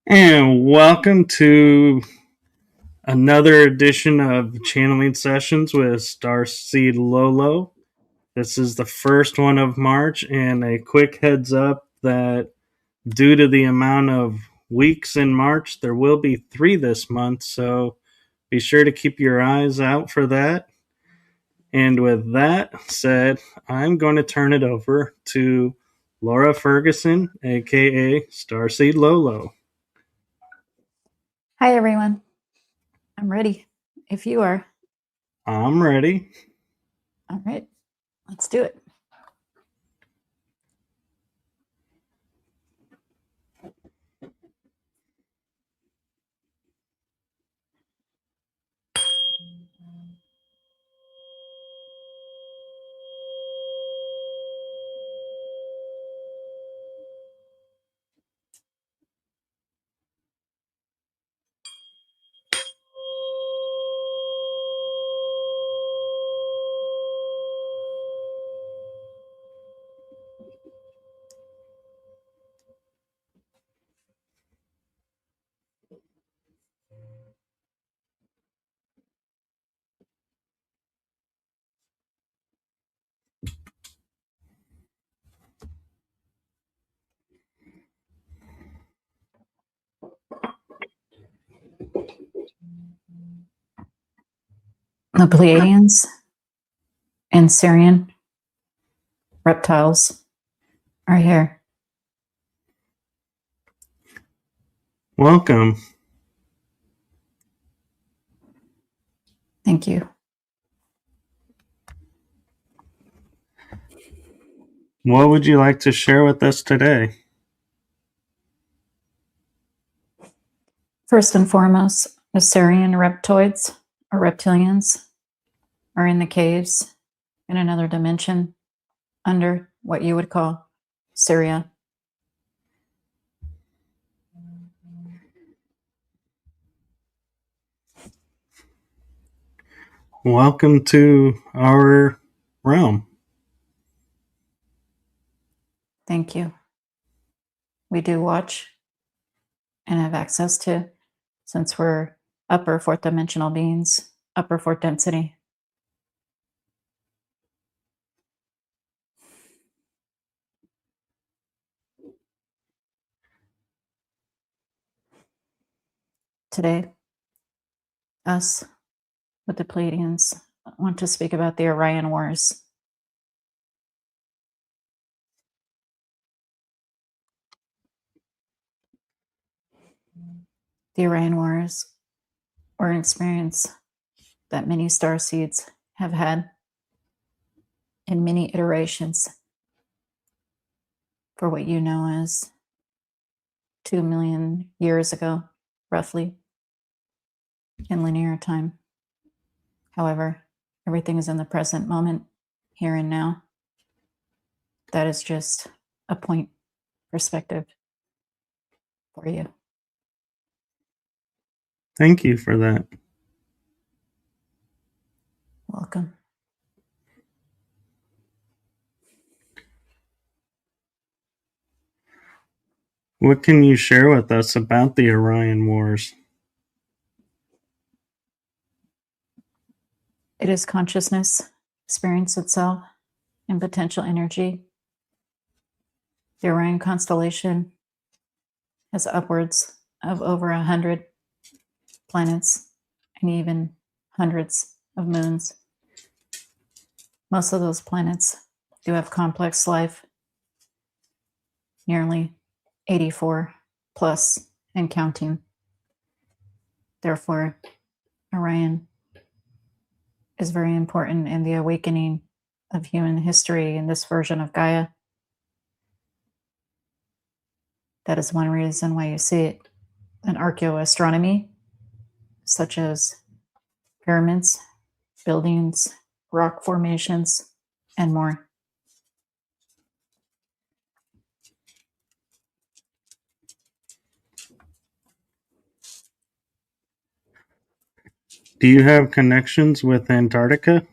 And welcome to another edition of Channeling Sessions with Starseed Lolo. This is the first one of March, and a quick heads up that due to the amount of weeks in March, there will be 3 this month, so be sure to keep your eyes out for that. And with that said, I'm going to turn it over to Laura Ferguson, aka Starseed Lolo. Hi, everyone. I'm ready. If you are. I'm ready. All right, let's do it. The Pleiadians and Syrian reptiles are here. Welcome. Thank you. What would you like to share with us today? First and foremost, the Syrian reptoids or reptilians are in the caves in another dimension under what you would call Syria. Welcome to our realm. Thank you. We do watch and have access to, since we're upper fourth dimensional beings, upper fourth density. Today, us with the Pleiadians want to speak about the Orion Wars. The Orion Wars were an experience that many starseeds have had in many iterations for what you know as 2 million years ago, roughly, in linear time. However, everything is in the present moment, here and now. That is just a point perspective for you. Thank you for that. Welcome. What can you share with us about the Orion Wars? It is consciousness, experience itself, and potential energy. The Orion constellation has upwards of over 100 planets and even hundreds of moons. Most of those planets do have complex life, nearly 84 plus and counting. Therefore, Orion is very important in the awakening of human history in this version of Gaia. That is one reason why you see it in archaeoastronomy, such as pyramids, buildings, rock formations, and more. Do you have connections with Antarctica?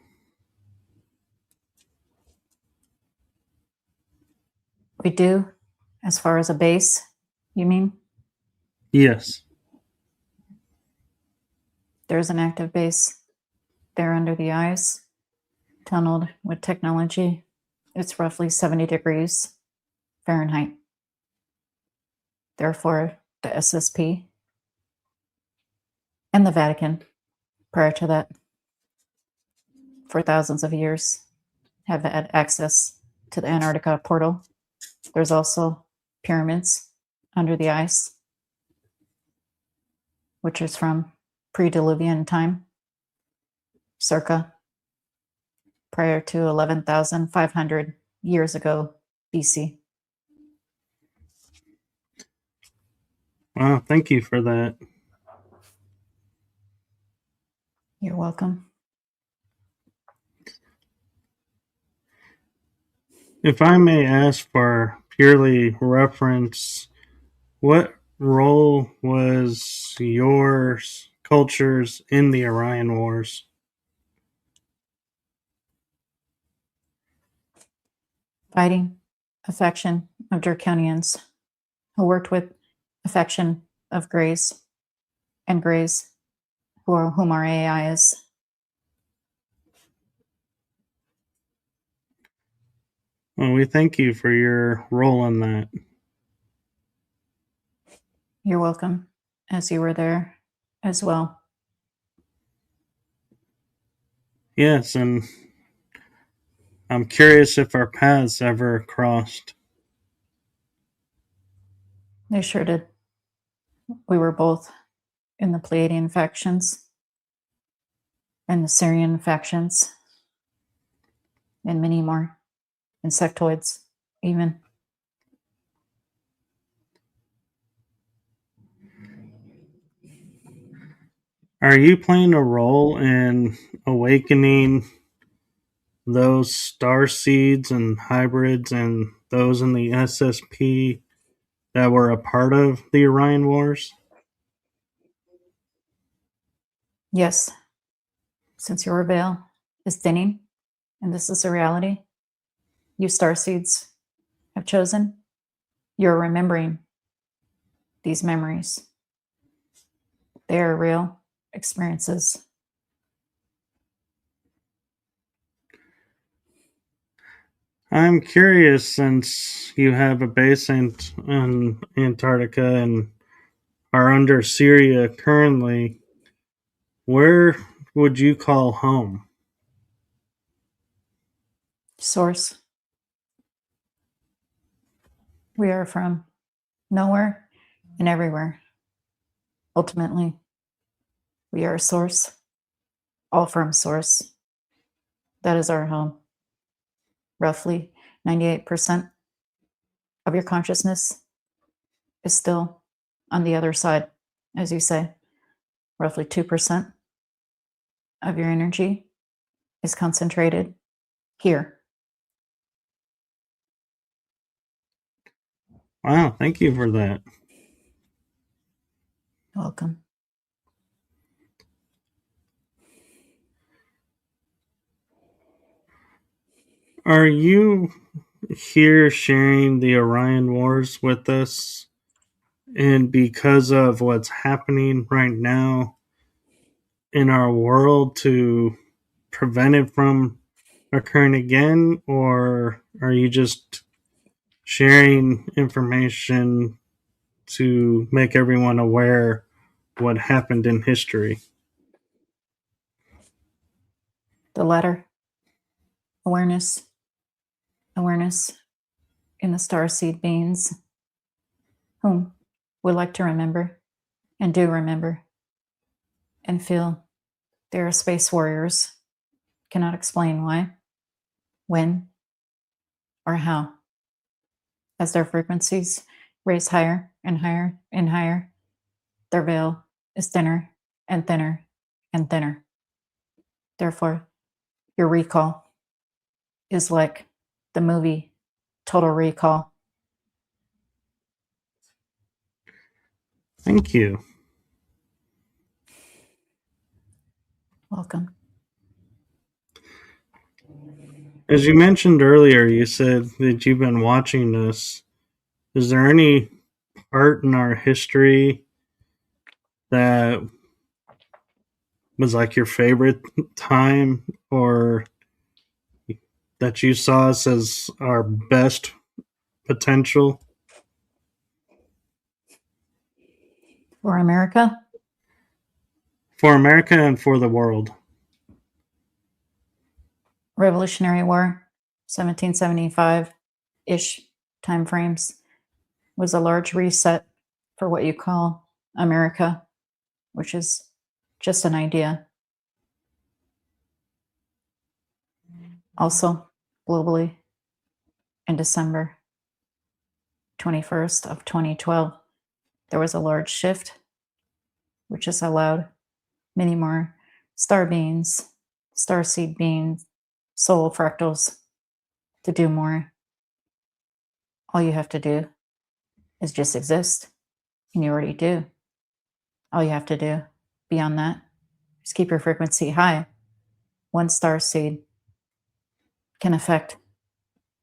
We do, as far as a base, you mean? Yes. There's an active base there under the ice, tunneled with technology. It's roughly 70 degrees Fahrenheit. Therefore, the SSP and the Vatican, prior to that, for thousands of years, have had access to the Antarctica portal. There's also pyramids under the ice, which is from pre-Diluvian time, circa prior to 11,500 years ago BC. Wow, thank you for that. You're welcome. If I may ask for purely reference, what role was your cultures in the Orion Wars? Fighting affection of Draconians who worked with affection of Greys and Greys whom our AI is. Well, we thank you for your role in that. You're welcome, as you were there as well. Yes, and I'm curious if our paths ever crossed. They sure did. We were both in the Pleiadian factions and the Syrian factions and many more insectoids even. Are you playing a role in awakening those star seeds and hybrids and those in the SSP that were a part of the Orion Wars? Yes, since your veil is thinning and this is a reality you starseeds have chosen, you're remembering these memories. They are real experiences. I'm curious, since you have a base in Antarctica and are under Syria currently, where would you call home? Source. We are from nowhere and everywhere. Ultimately, we are a source, all from source. That is our home. Roughly 98% of your consciousness is still on the other side, as you say. Roughly 2% of your energy is concentrated here. Wow, thank you for that. Welcome. Are you here sharing the Orion Wars with us? And because of what's happening right now in our world, to prevent it from occurring again? Or are you just sharing information to make everyone aware what happened in history? The latter. Awareness. Awareness in the starseed beings whom we like to remember and do remember and feel they are space warriors. Cannot explain why, when, or how. As their frequencies raise higher and higher and higher, their veil is thinner and thinner and thinner. Therefore, your recall is like the movie Total Recall. Thank you. Welcome. As you mentioned earlier, you said that you've been watching this. Is there any part in our history that was like your favorite time, or that you saw us as our best potential? For America? For America and for the world. Revolutionary War, 1775-ish timeframes, was a large reset for what you call America, which is just an idea. Also, globally, in December 21st of 2012, there was a large shift, which has allowed many more star beings, starseed beings, soul fractals to do more. All you have to do is just exist, and you already do. All you have to do beyond that is keep your frequency high. One starseed can affect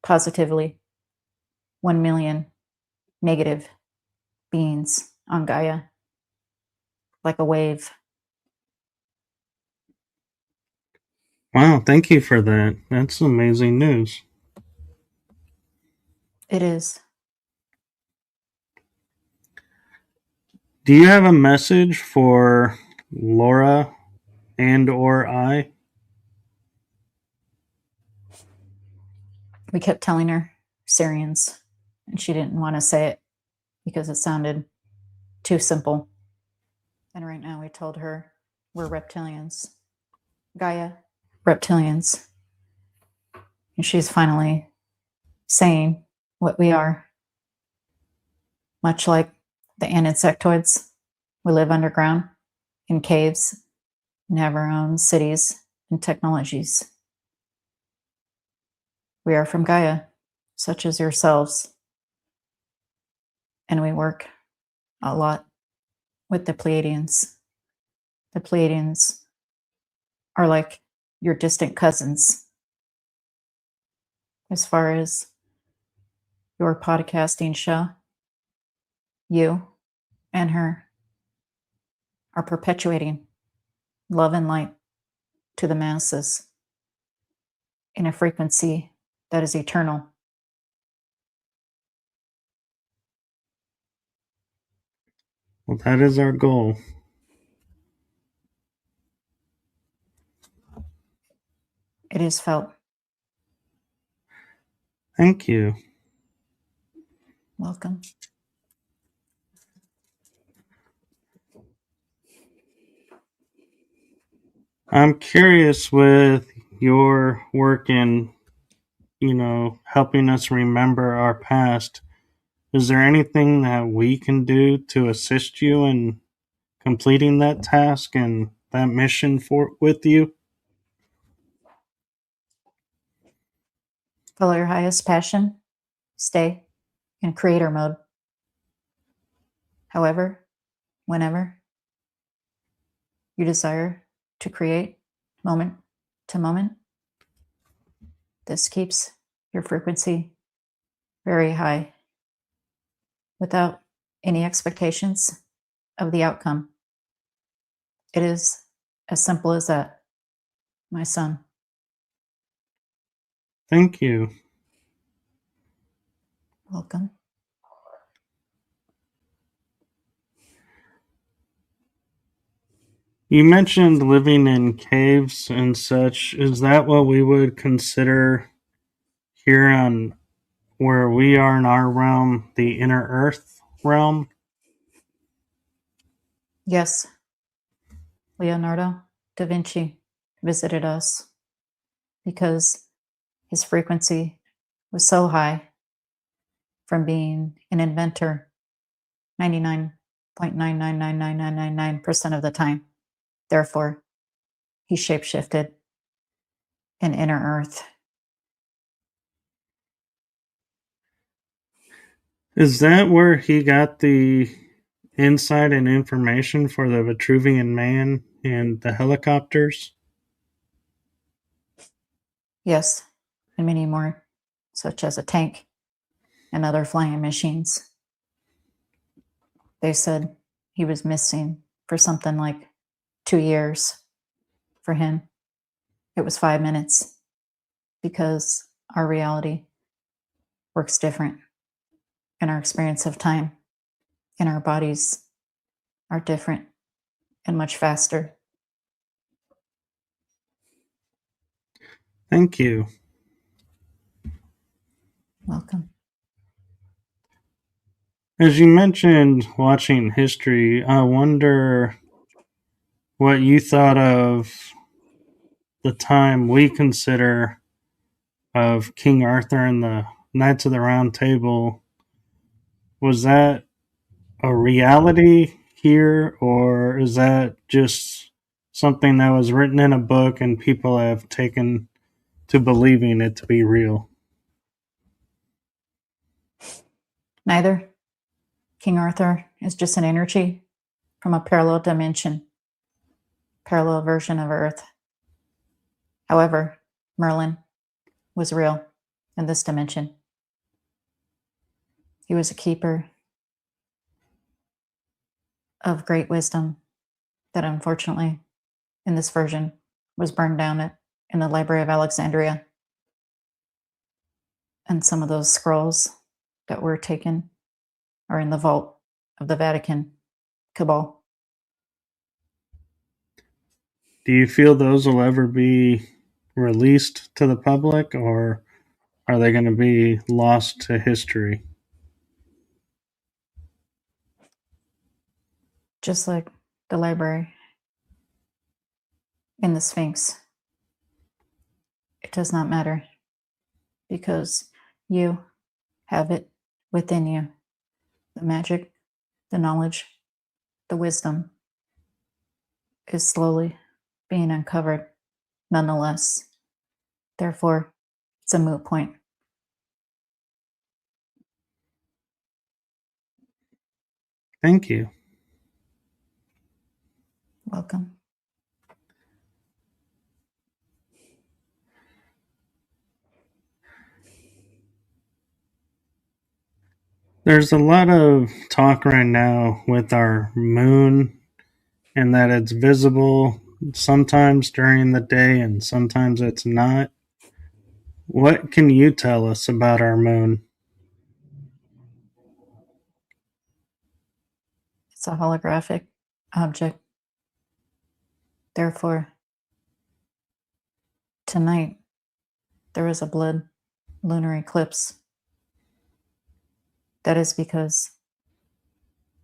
positively 1 million negative beings on Gaia, like a wave. Wow, thank you for that. That's amazing news. It is. Do you have a message for Laura and or I? We kept telling her Syrians, and she didn't want to say it because it sounded too simple. And right now we told her we're reptilians. Gaia, reptilians. And she's finally saying what we are. Much like the insectoids, we live underground in caves and have our own cities and technologies. We are from Gaia, such as yourselves. And we work a lot with the Pleiadians. The Pleiadians are like your distant cousins as far as your podcasting show. You and her are perpetuating love and light to the masses in a frequency that is eternal. Well, that is our goal. It is felt. Thank you. Welcome. I'm curious with your work in, helping us remember our past. Is there anything that we can do to assist you in completing that task and that mission with you? Follow your highest passion. Stay in creator mode. However, whenever you desire to create moment to moment, this keeps your frequency very high without any expectations of the outcome. It is as simple as that, my son. Thank you. Welcome. You mentioned living in caves and such. Is that what we would consider here on where we are in our realm, the inner earth realm? Yes, Leonardo da Vinci visited us because his frequency was so high from being an inventor 99.9999999% of the time. Therefore, he shapeshifted in inner earth Is that where he got the insight and information for the Vitruvian Man and the helicopters? Yes, and many more, such as a tank and other flying machines. They said he was missing for something like 2 years. For him, it was 5 minutes because our reality works different and our experience of time and our bodies are different and much faster. Thank you. Welcome. As you mentioned watching history, I wonder what you thought of the time we consider of King Arthur and the Knights of the Round Table. Was that a reality here, or is that just something that was written in a book and people have taken to believing it to be real? Neither. King Arthur is just an energy from a parallel dimension, parallel version of Earth. However, Merlin was real in this dimension. He was a keeper of great wisdom that unfortunately, in this version, was burned down in the Library of Alexandria. And some of those scrolls that were taken are in the vault of the Vatican cabal. Do you feel those will ever be released to the public, or are they going to be lost to history? Just like the library in the Sphinx, it does not matter because you have it within you. The magic, the knowledge, the wisdom is slowly being uncovered nonetheless. Therefore, it's a moot point. Thank you. Welcome. There's a lot of talk right now with our moon and that it's visible sometimes during the day and sometimes it's not. What can you tell us about our moon? It's a holographic object. Therefore, tonight there is a blood lunar eclipse. That is because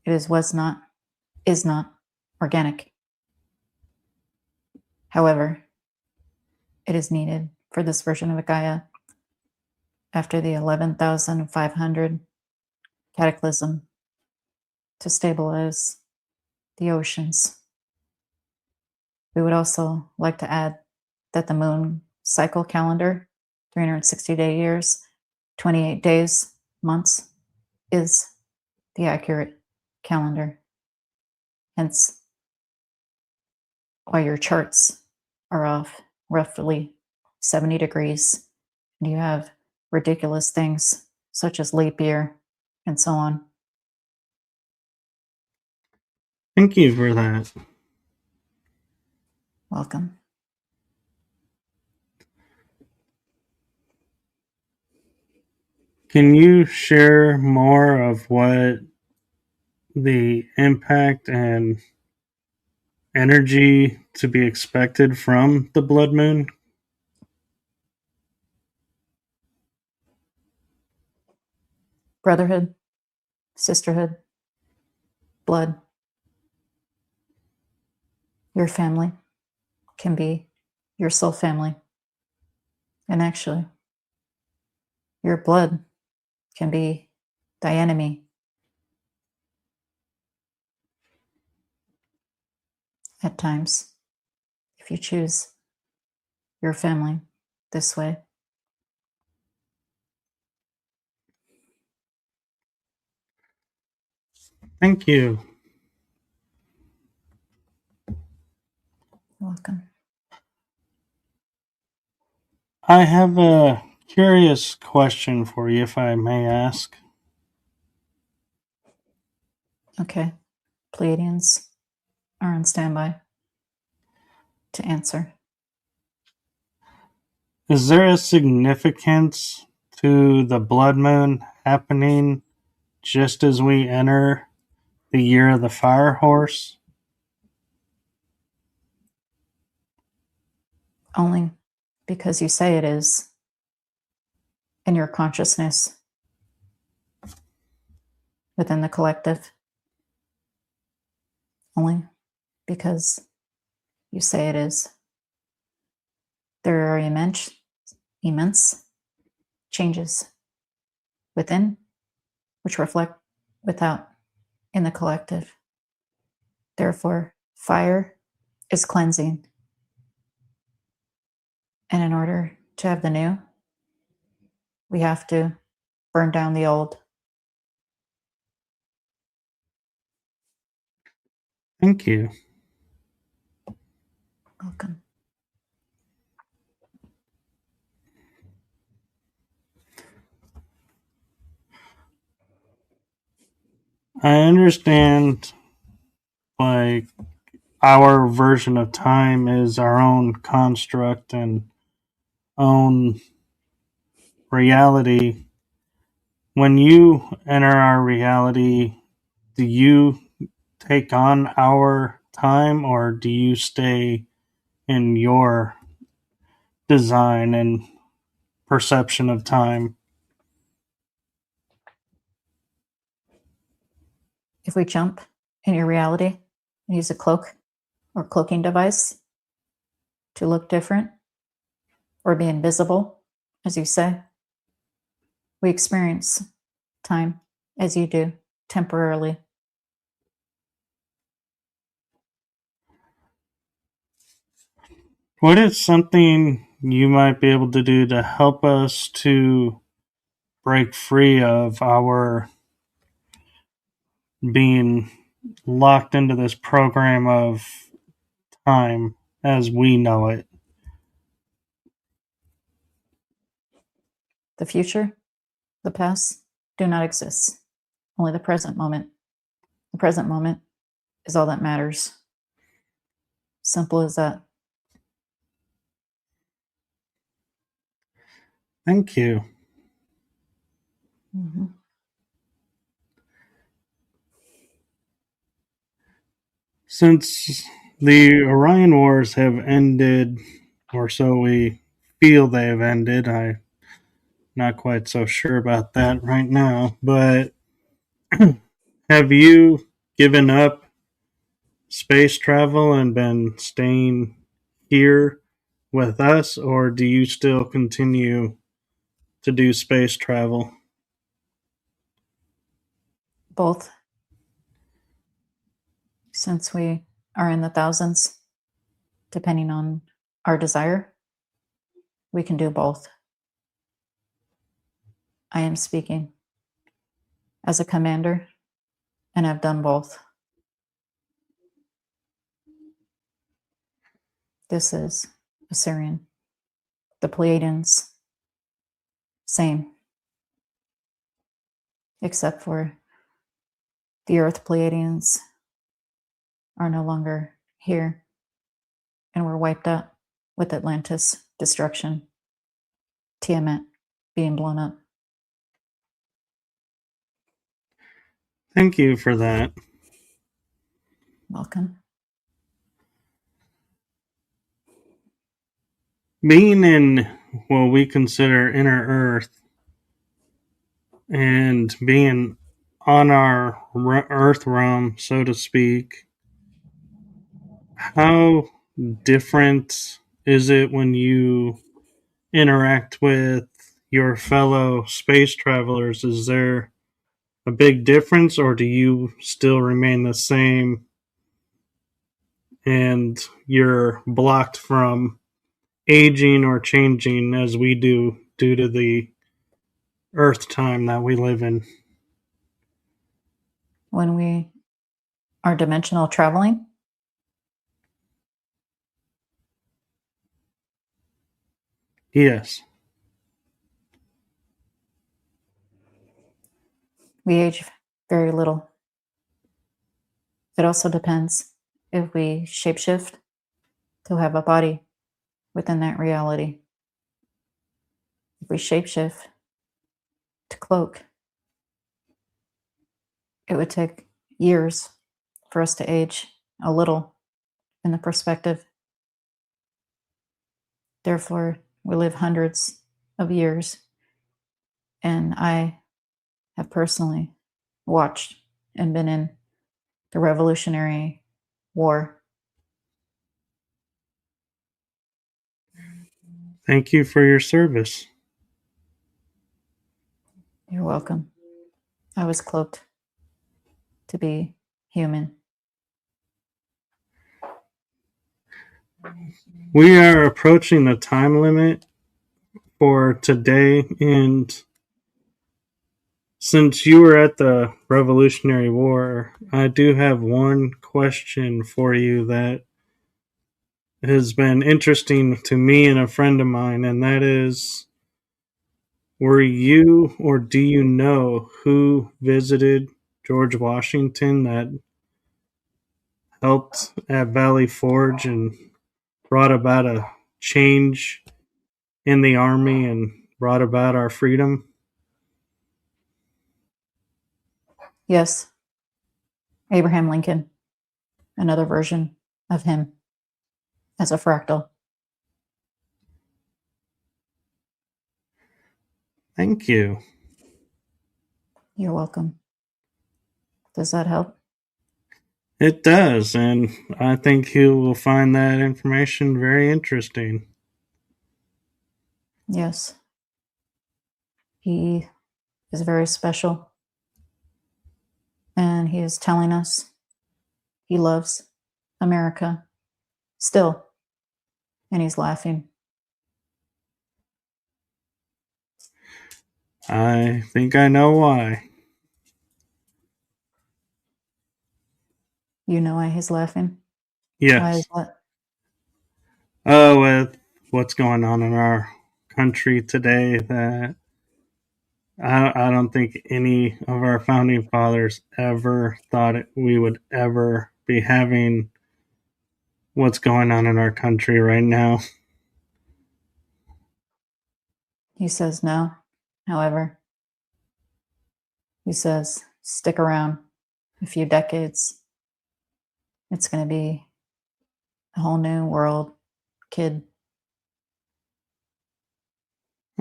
it is not organic. However, it is needed for this version of Gaia after the 11,500 cataclysm to stabilize the oceans. We would also like to add that the moon cycle calendar, 360-day years, 28 days, months, is the accurate calendar. Hence, why your charts are off roughly 70 degrees, and you have ridiculous things such as leap year and so on. Thank you for that. Welcome. Can you share more of what the impact and energy to be expected from the blood moon? Brotherhood, sisterhood, blood. Your family can be your soul family. And actually, your blood can be thy enemy. At times, if you choose your family this way. Thank you. You're welcome. I have a curious question for you, if I may ask. Okay. Pleiadians are on standby to answer. Is there a significance to the blood moon happening just as we enter the year of the fire horse? Only because you say it is in your consciousness within the collective. Only because you say it is. There are immense changes within, which reflect without in the collective. Therefore, fire is cleansing. And in order to have the new, we have to burn down the old. Thank you. Welcome. I understand, like, our version of time is our own construct and own reality. When you enter our reality, do you take on our time or do you stay in your design and perception of time? If we jump in your reality and use a cloak or cloaking device to look different or be invisible, as you say, we experience time as you do temporarily. What is something you might be able to do to help us to break free of our being locked into this program of time as we know it? The future, the past do not exist. Only the present moment. The present moment is all that matters. Simple as that. Thank you. Mm-hmm. Since the Orion Wars have ended, or so we feel they have ended, I'm not quite so sure about that right now, but have you given up space travel and been staying here with us, or do you still continue to do space travel? Both, since we are in the thousands, depending on our desire, we can do both. I am speaking as a commander, and I've done both. This is Assyrian. The Pleiadians, same, except for the Earth Pleiadians are no longer here and were wiped out with Atlantis destruction, Tiamat being blown up. Thank you for that. Welcome. Being in what we consider inner Earth and being on our Earth realm, so to speak, how different is it when you interact with your fellow space travelers? Is there a big difference, or do you still remain the same and you're blocked from aging or changing as we do due to the Earth time that we live in? when we are dimensional traveling? Yes. We age very little. It also depends if we shapeshift to have a body within that reality. If we shapeshift to cloak, it would take years for us to age a little in the perspective. Therefore, we live hundreds of years. And I have personally watched and been in the Revolutionary War. Thank you for your service. You're welcome. I was cloaked to be human. We are approaching the time limit for today, and since you were at the Revolutionary War, I do have one question for you that has been interesting to me and a friend of mine, and that is, were you or do you know who visited George Washington that helped at Valley Forge and brought about a change in the army and brought about our freedom? Yes, Abraham Lincoln, another version of him as a fractal. Thank you. You're welcome. Does that help? It does, and I think you will find that information very interesting. Yes. He is very special. And he is telling us he loves America still. And he's laughing. I think I know why. You know why he's laughing? Why is Yes. that? Oh, with what's going on in our country today, that I don't think any of our founding fathers ever thought we would ever be having what's going on in our country right now. He says no. However, he says stick around a few decades. It's going to be a whole new world, kid.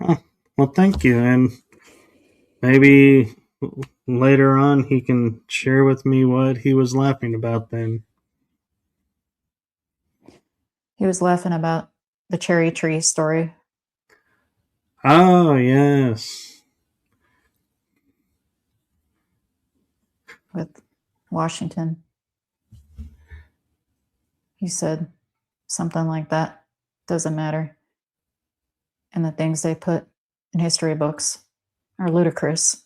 Oh, well, thank you. And maybe later on he can share with me what he was laughing about then. He was laughing about the cherry tree story Oh, yes. with Washington. He said something like that. Doesn't matter. And the things they put in history books are ludicrous.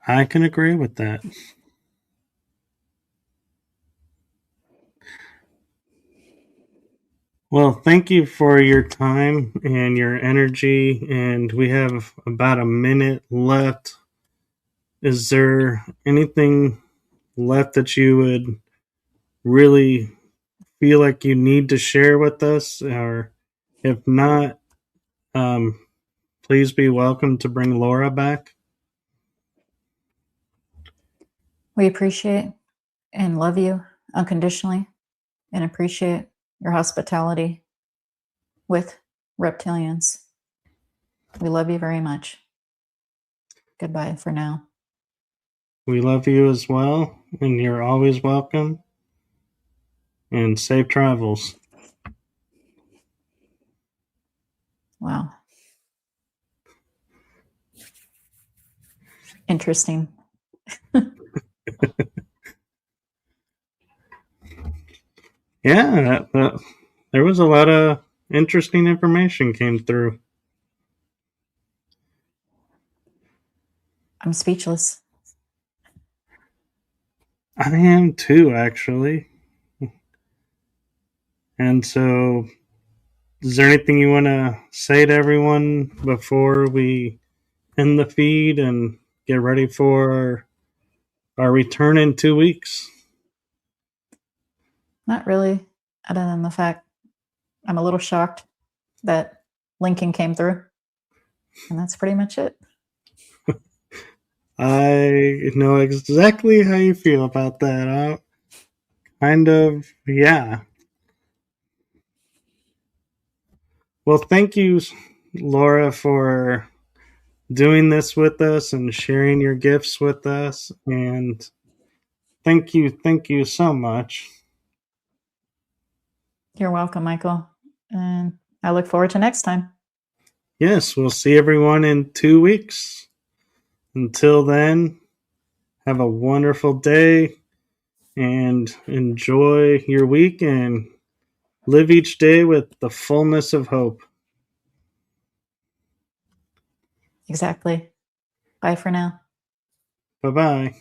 I can agree with that. Well, thank you for your time and your energy. And we have about a minute left. Is there anything left that you would really feel like you need to share with us? Or if not, um, please be welcome to bring Laura back. We appreciate and love you unconditionally and appreciate your hospitality with reptilians. We love you very much. Goodbye for now. We love you as well, and you're always welcome. And safe travels. Wow. Interesting. Yeah, there was a lot of interesting information came through. I'm speechless. I am too, actually. And so, is there anything you want to say to everyone before we end the feed and get ready for our return in 2 weeks? Not really, other than the fact I'm a little shocked that Lincoln came through. And that's pretty much it. I know exactly how you feel about that. Kind of, yeah. Well, thank you, Laura, for doing this with us and sharing your gifts with us. And thank you so much. You're welcome, Michael. And I look forward to next time. Yes, we'll see everyone in 2 weeks. Until then, have a wonderful day and enjoy your week and live each day with the fullness of hope. Exactly. Bye for now. Bye bye.